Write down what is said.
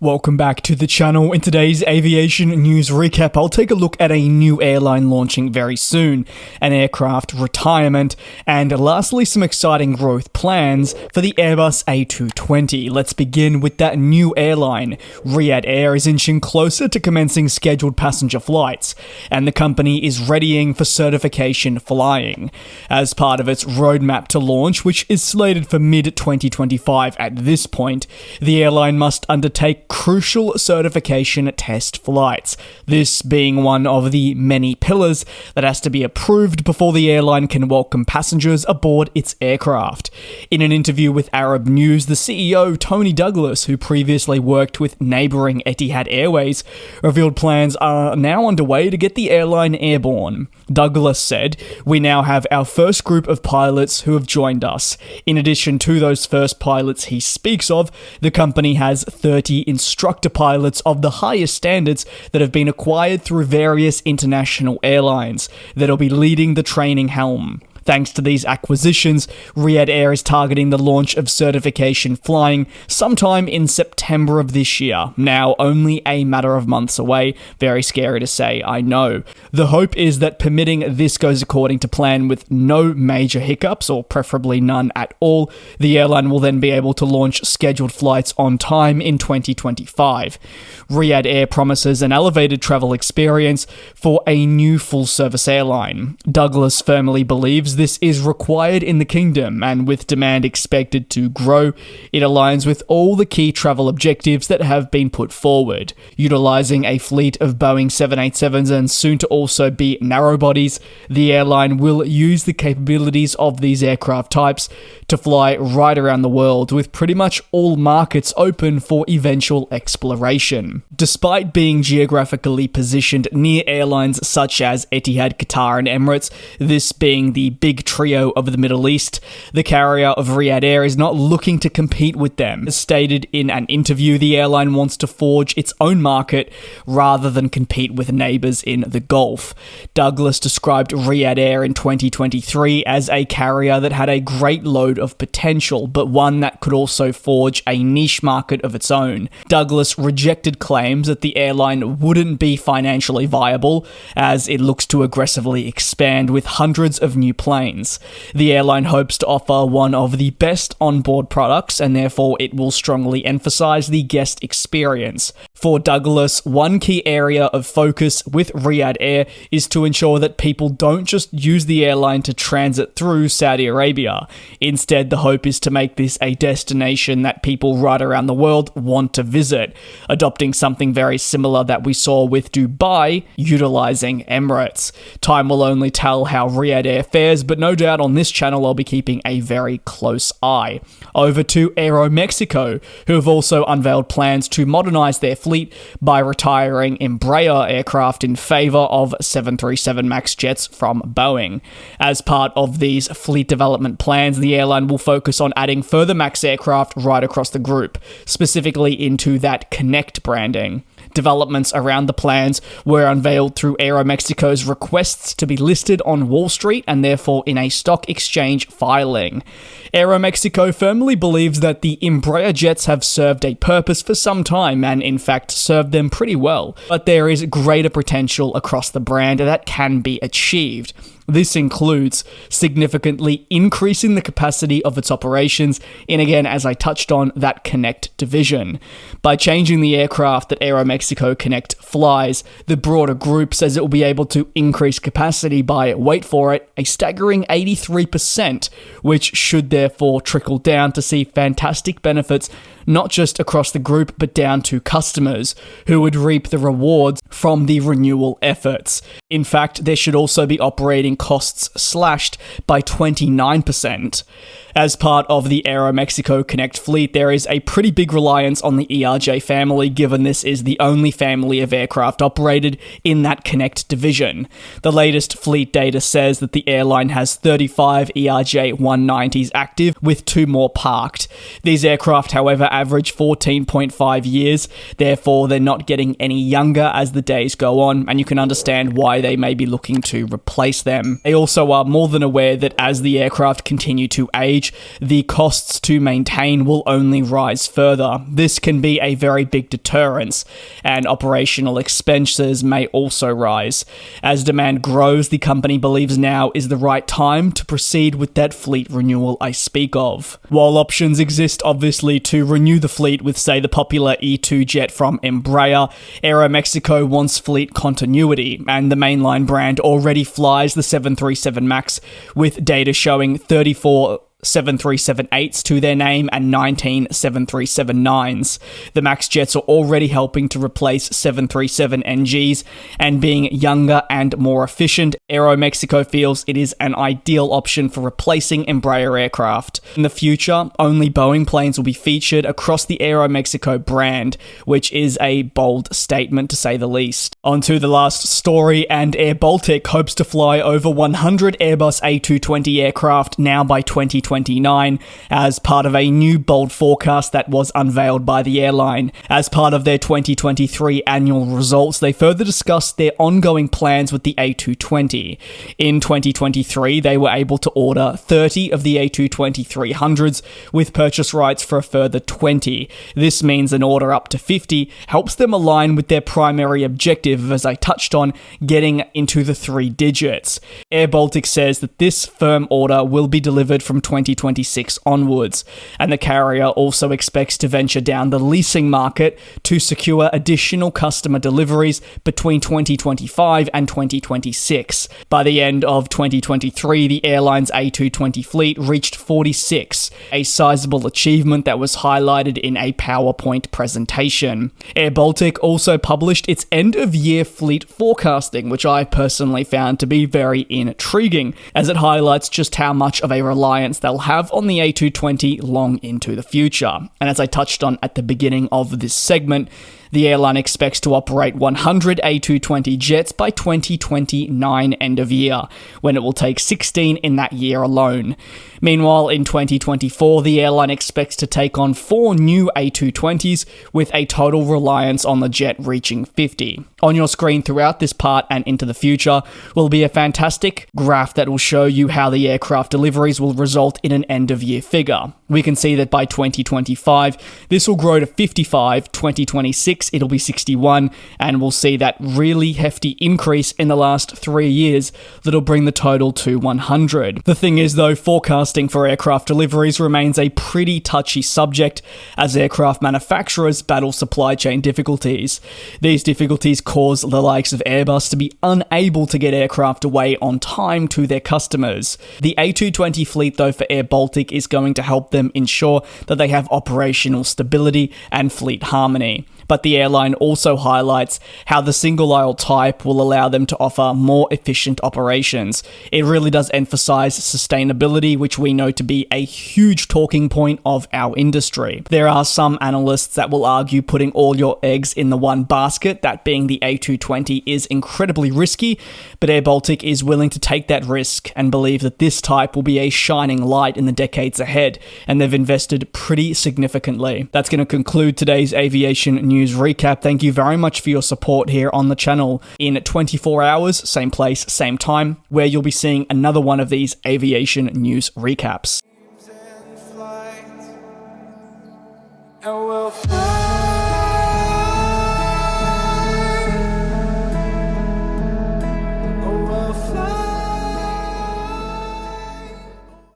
Welcome back to the channel. In today's aviation news recap, I'll take a look at a new airline launching very soon, an aircraft retirement, and lastly some exciting growth plans for the Airbus A220. Let's begin with that new airline. Riyadh Air is inching closer to commencing scheduled passenger flights, and the company is readying for certification flying. As part of its roadmap to launch, which is slated for mid-2025 at this point, the airline must undertake crucial certification test flights, this being one of the many pillars that has to be approved before the airline can welcome passengers aboard its aircraft. In an interview with Arab News, the CEO, Tony Douglas, who previously worked with neighbouring Etihad Airways, revealed plans are now underway to get the airline airborne. Douglas said, "We now have our first group of pilots who have joined us. In addition to those first pilots he speaks of, the company has 30 instructor pilots of the highest standards that have been acquired through various international airlines that'll be leading the training helm." Thanks to these acquisitions, Riyadh Air is targeting the launch of certification flying sometime in September of this year. Now, only a matter of months away. Very scary to say, I know. The hope is that permitting this goes according to plan with no major hiccups, or preferably none at all, the airline will then be able to launch scheduled flights on time in 2025. Riyadh Air promises an elevated travel experience for a new full-service airline. Douglas firmly believes this is required in the kingdom, and with demand expected to grow, it aligns with all the key travel objectives that have been put forward. Utilizing a fleet of Boeing 787s and soon to also be narrow bodies, the airline will use the capabilities of these aircraft types to fly right around the world, with pretty much all markets open for eventual exploration. Despite being geographically positioned near airlines such as Etihad, Qatar and Emirates, this being the big trio of the Middle East, the carrier of Riyadh Air is not looking to compete with them. As stated in an interview, the airline wants to forge its own market rather than compete with neighbours in the Gulf. Douglas described Riyadh Air in 2023 as a carrier that had a great load of potential, but one that could also forge a niche market of its own. Douglas rejected claims that the airline wouldn't be financially viable, as it looks to aggressively expand with hundreds of new planes. The airline hopes to offer one of the best onboard products, and therefore it will strongly emphasize the guest experience. For Douglas, one key area of focus with Riyadh Air is to ensure that people don't just use the airline to transit through Saudi Arabia. Instead, the hope is to make this a destination that people right around the world want to visit, adopting something very similar that we saw with Dubai, utilizing Emirates. Time will only tell how Riyadh Air fares, but no doubt on this channel I'll be keeping a very close eye. Over to Aeromexico, who have also unveiled plans to modernize their fleet by retiring Embraer aircraft in favor of 737 MAX jets from Boeing. As part of these fleet development plans, the airline will focus on adding further MAX aircraft right across the group, specifically into that Connect branding. Developments around the plans were unveiled through Aeromexico's requests to be listed on Wall Street and therefore in a stock exchange filing. Aeromexico firmly believes that the Embraer jets have served a purpose for some time and in fact served them pretty well, but there is greater potential across the brand that can be achieved. This includes significantly increasing the capacity of its operations in, again, as I touched on, that Connect division. By changing the aircraft that Aeromexico Connect flies, the broader group says it will be able to increase capacity by, wait for it, a staggering 83%, which should therefore trickle down to see fantastic benefits not just across the group but down to customers, who would reap the rewards from the renewal efforts. In fact, there should also be operating costs slashed by 29%. As part of the Aeromexico Connect fleet, there is a pretty big reliance on the ERJ family, given this is the only family of aircraft operated in that Connect division. The latest fleet data says that the airline has 35 ERJ 190s active, with 2 more parked. These aircraft, however, average 14.5 years, therefore they're not getting any younger as the the days go on, and you can understand why they may be looking to replace them. They also are more than aware that as the aircraft continue to age, the costs to maintain will only rise further. This can be a very big deterrence, and operational expenses may also rise. As demand grows, the company believes now is the right time to proceed with that fleet renewal I speak of. While options exist obviously to renew the fleet with, say, the popular E2 jet from Embraer, Aeromexico wants fleet continuity, and the mainline brand already flies the 737 MAX, with data showing 34 737-8s to their name and 19 737-9s. The MAX jets are already helping to replace 737NGs, and being younger and more efficient, Aeromexico feels it is an ideal option for replacing Embraer aircraft. In the future, only Boeing planes will be featured across the Aeromexico brand, which is a bold statement to say the least. On to the last story, and airBaltic hopes to fly over 100 Airbus A220 aircraft now by 2029 as part of a new bold forecast that was unveiled by the airline. As part of their 2023 annual results, they further discussed their ongoing plans with the A220. In 2023, they were able to order 30 of the A220-300s with purchase rights for a further 20. This means an order up to 50 helps them align with their primary objective, as I touched on, getting into the 3 digits. airBaltic says that this firm order will be delivered from 2026 onwards, and the carrier also expects to venture down the leasing market to secure additional customer deliveries between 2025 and 2026. By the end of 2023, the airline's A220 fleet reached 46, a sizable achievement that was highlighted in a PowerPoint presentation. airBaltic also published its end-of-year fleet forecasting, which I personally found to be very intriguing, as it highlights just how much of a reliance they'll have on the A220 long into the future. And as I touched on at the beginning of this segment, the airline expects to operate 100 A220 jets by 2029 end of year, when it will take 16 in that year alone. Meanwhile, in 2024, the airline expects to take on 4 new A220s, with a total reliance on the jet reaching 50. On your screen throughout this part and into the future will be a fantastic graph that will show you how the aircraft deliveries will result in an end-of-year figure. We can see that by 2025, this will grow to 55, 2026 it'll be 61, and we'll see that really hefty increase in the last 3 years that'll bring the total to 100. The thing is though, forecasting for aircraft deliveries remains a pretty touchy subject, as aircraft manufacturers battle supply chain difficulties. These difficulties cause the likes of Airbus to be unable to get aircraft away on time to their customers. The A220 fleet though for airBaltic is going to help them ensure that they have operational stability and fleet harmony. But the airline also highlights how the single-aisle type will allow them to offer more efficient operations. It really does emphasize sustainability, which we know to be a huge talking point of our industry. There are some analysts that will argue putting all your eggs in the one basket, that being the A220, is incredibly risky, but airBaltic is willing to take that risk and believe that this type will be a shining light in the decades ahead, and they've invested pretty significantly. That's going to conclude today's aviation news recap. Thank you very much for your support here on the channel. In 24 hours, same place, same time, where you'll be seeing another one of these aviation news recaps.